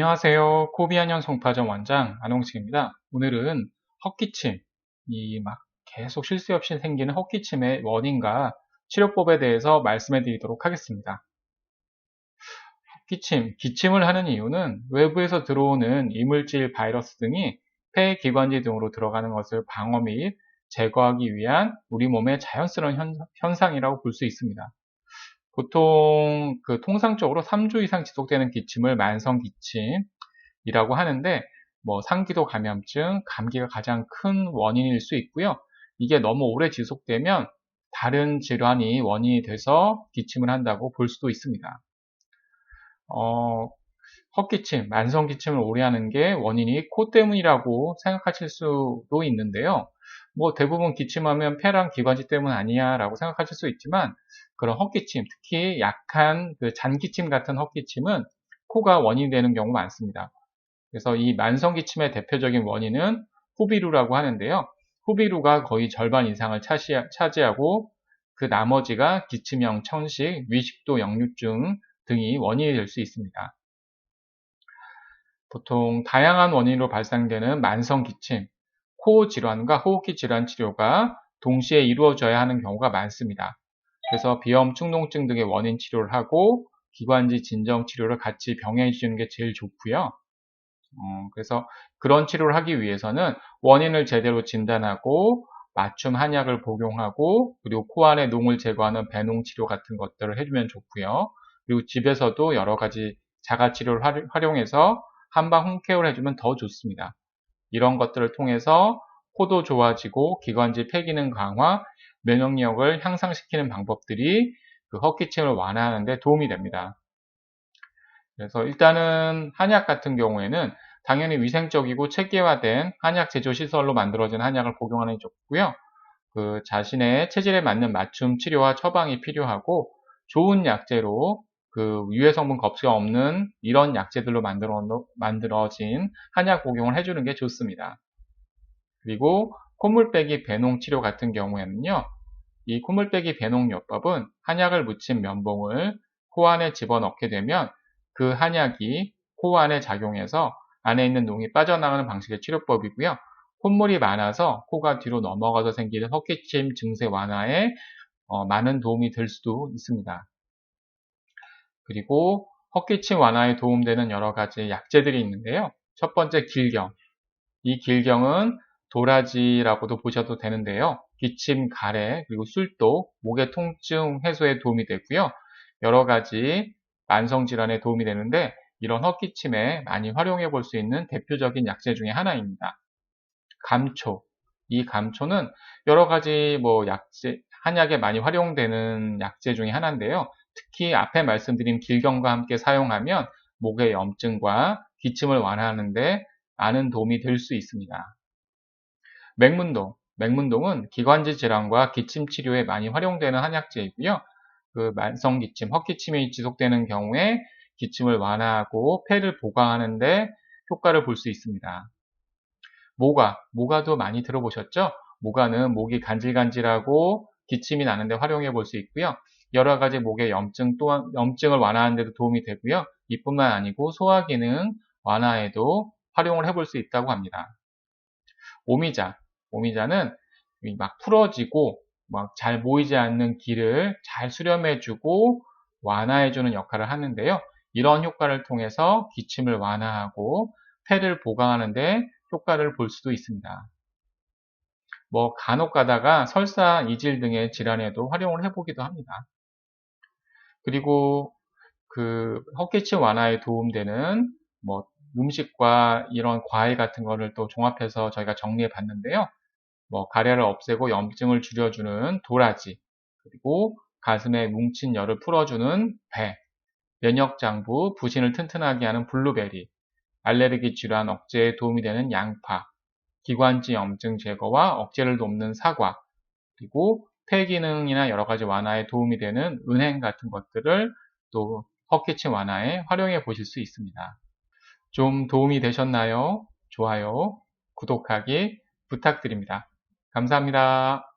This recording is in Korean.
안녕하세요. 코비안형 송파점 원장 안홍식입니다. 오늘은 헛기침, 이 막 계속 쉴 새 없이 생기는 헛기침의 원인과 치료법에 대해서 말씀해 드리도록 하겠습니다. 기침을 하는 이유는 외부에서 들어오는 이물질, 바이러스 등이 폐, 기관지 등으로 들어가는 것을 방어 및 제거하기 위한 우리 몸의 자연스러운 현상이라고 볼 수 있습니다. 보통 통상적으로 3주 이상 지속되는 기침을 만성 기침이라고 하는데, 상기도 감염증, 감기가 가장 큰 원인일 수 있고요. 이게 너무 오래 지속되면 다른 질환이 원인이 돼서 기침을 한다고 볼 수도 있습니다. 헛기침, 만성 기침을 오래 하는 게 원인이 코 때문이라고 생각하실 수도 있는데요. 대부분 기침하면 폐랑 기관지 때문 아니야 라고 생각하실 수 있지만, 그런 헛기침, 특히 약한 잔기침 같은 헛기침은 코가 원인이 되는 경우가 많습니다. 그래서 이 만성 기침의 대표적인 원인은 후비루라고 하는데요. 후비루가 거의 절반 이상을 차지하고, 그 나머지가 기침형 천식, 위식도 역류증 등이 원인이 될 수 있습니다. 보통 다양한 원인으로 발생되는 만성 기침, 코 질환과 호흡기 질환 치료가 동시에 이루어져야 하는 경우가 많습니다. 그래서 비염, 축농증 등의 원인 치료를 하고 기관지 진정 치료를 같이 병행해 주는 게 제일 좋고요. 그래서 그런 치료를 하기 위해서는 원인을 제대로 진단하고 맞춤 한약을 복용하고, 그리고 코 안에 농을 제거하는 배농 치료 같은 것들을 해주면 좋고요. 그리고 집에서도 여러 가지 자가 치료를 활용해서 한방 홈케어를 해주면 더 좋습니다. 이런 것들을 통해서 코도 좋아지고 기관지 폐기능 강화, 면역력을 향상시키는 방법들이 헛기침을 완화하는 데 도움이 됩니다. 그래서 일단은 한약 같은 경우에는 당연히 위생적이고 체계화된 한약 제조 시설로 만들어진 한약을 복용하는 게 좋고요. 자신의 체질에 맞는 맞춤 치료와 처방이 필요하고, 좋은 약재로 유해 성분 겁수가 없는 이런 약재들로 만들어진 한약 복용을 해주는 게 좋습니다. 그리고 콧물 빼기 배농 치료 같은 경우에는요, 이 콧물 빼기 배농요법은 한약을 묻힌 면봉을 코 안에 집어넣게 되면 그 한약이 코 안에 작용해서 안에 있는 농이 빠져나가는 방식의 치료법이고요. 콧물이 많아서 코가 뒤로 넘어가서 생기는 헛기침 증세 완화에 많은 도움이 될 수도 있습니다. 그리고 헛기침 완화에 도움되는 여러 가지 약재들이 있는데요. 첫 번째 길경. 이 길경은 도라지라고도 보셔도 되는데요. 기침, 가래, 그리고 술도, 목의 통증 해소에 도움이 되고요. 여러 가지 만성질환에 도움이 되는데, 이런 헛기침에 많이 활용해 볼 수 있는 대표적인 약재 중에 하나입니다. 감초. 이 감초는 여러 가지 약재, 한약에 많이 활용되는 약재 중에 하나인데요. 특히 앞에 말씀드린 길경과 함께 사용하면 목의 염증과 기침을 완화하는데 많은 도움이 될 수 있습니다. 맥문동. 맥문동은 기관지 질환과 기침 치료에 많이 활용되는 한약재이고요. 만성 기침, 헛기침이 지속되는 경우에 기침을 완화하고 폐를 보강하는데 효과를 볼 수 있습니다. 모가도 많이 들어보셨죠? 모가는 목이 간질간질하고 기침이 나는데 활용해 볼 수 있고요. 여러 가지 목의 염증을 완화하는 데도 도움이 되고요. 이뿐만 아니고 소화 기능 완화에도 활용을 해볼 수 있다고 합니다. 오미자는 막 풀어지고 막 잘 모이지 않는 기를 잘 수렴해주고 완화해주는 역할을 하는데요. 이런 효과를 통해서 기침을 완화하고 폐를 보강하는데 효과를 볼 수도 있습니다. 간혹 가다가 설사, 이질 등의 질환에도 활용을 해보기도 합니다. 그리고 헛기침 완화에 도움되는 음식과 이런 과일 같은 거를 또 종합해서 저희가 정리해 봤는데요. 가래를 없애고 염증을 줄여주는 도라지, 그리고 가슴에 뭉친 열을 풀어주는 배, 면역장부, 부신을 튼튼하게 하는 블루베리, 알레르기 질환 억제에 도움이 되는 양파, 기관지 염증 제거와 억제를 돕는 사과, 그리고 폐 기능이나 여러 가지 완화에 도움이 되는 은행 같은 것들을 또 헛기침 완화에 활용해 보실 수 있습니다. 좀 도움이 되셨나요? 좋아요, 구독하기 부탁드립니다. 감사합니다.